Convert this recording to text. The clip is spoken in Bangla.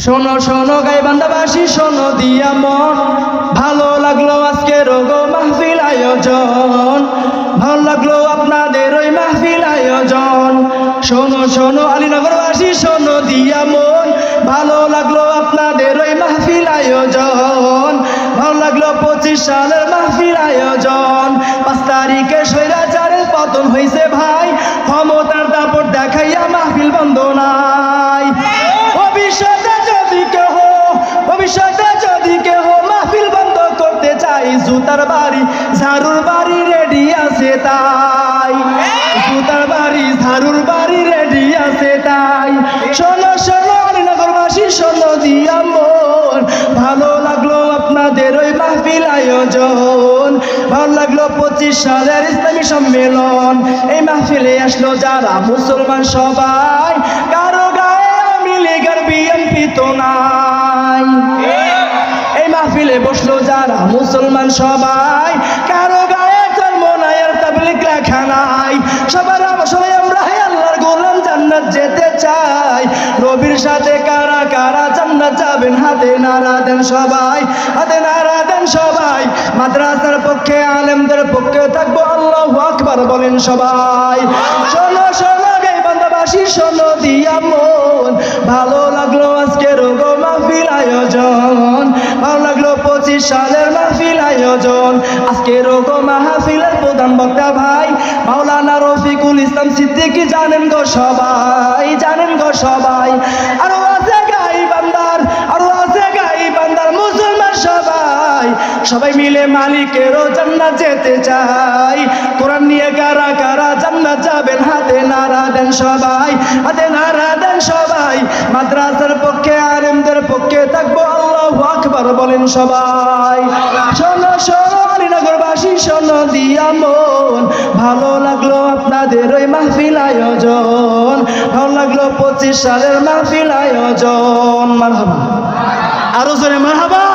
শোনো শোনো গাইবান্ধাবাসী শোনো দিয়া মন, ভালো লাগলো আজকের গো মাহফিল আয়োজন, ভালো লাগলো আপনাদের ওই মাহফিল আয়োজন। শোনো শোনো আলীনগরবাসী শোনো দিয়া মন, ভালো লাগলো আপনাদের ওই মাহফিল আয়োজন, ভালো লাগলো 25 সালের মাহফিল আয়োজন। 5 তারিখে স্বৈরাচারের পতন হয়েছে ভাই, ক্ষমতার দাপট দেখাইয়া মাহফিল বন্ধ নাই। ভবিষ্যতে যদি কেহ মাহফিল বন্ধ করতে চাই, জুতার বাড়ি ঝাড়ুর বাড়ি রেডি আছে তাই, জুতার বাড়ি ঝাড়ুর বাড়ি রেডি আছে তাই। শোনো শোনো আলীনগরবাসী শোনো দিয়া মন, ভালো লাগলো আপনাদের ওই মাহফিল আয়োজন, ভালো লাগলো 25 সালের ইসলামী সম্মেলন। এই মাহফিলে আসলো যারা মুসলমান সবাই, কারো গায়ে আওয়ামী লীগ আর বিএনপি তো নাই। এই মাহফিলে বসলো যারা মুসলমান সবাই, কারো গায়ে জন্ম নাই আর তাবলীগ লেখা নাই। সবাই আমরা হে আল্লাহর গোলাম, জান্নাত যেতে চাই। নবীর সাথে কারা কারা জান্নাত যাবেন, হাতে নারা দেন সবাই, হাতে নারা দেন সবাই। মাদ্রাসার পক্ষে আলেমদের পক্ষে থাকবো আল্লাহু আকবার বলেন সবাই। শোনো শোনো গাইবান্ধাবাসী শোনো দিয়া মন, ভালো লাগলো আজকের গো মাহফিল আয়োজন, ভালো লাগলো 25 সালের মাহফিল আয়োজন। আজকের গো মাহফিলের প্রধান বক্তা ভাই মাওলানা রফিকুল ইসলাম সিদ্দিকী, জানেন গো সবাই, জানেন গো সবাই। আরো আছে গাইবান্ধার, আরো আছে গাইবান্ধার মুসলমান সবাই, সবাই মিলে মালিকেরও জান্নাত যেতে চাই। কোরআন নিয়ে কারা কারা জান্নাত যাবেন, হাতে নারা দেন সবাই, হাতে নারা দেন সবাই। মাদ্রাসার পক্ষে আলেমদের পক্ষে থাকবো আল্লাহু আকবার বলেন সবাই। শোনো শোনো আলীনগরবাসী শোনো দিয়া মন, ভালো লাগলো আপনাদের ওই মাহফিল আয়োজন, ভালো লাগলো 25 সালের মাহফিল আয়োজন। মারহাবা, আরো জোরে মারহাবা।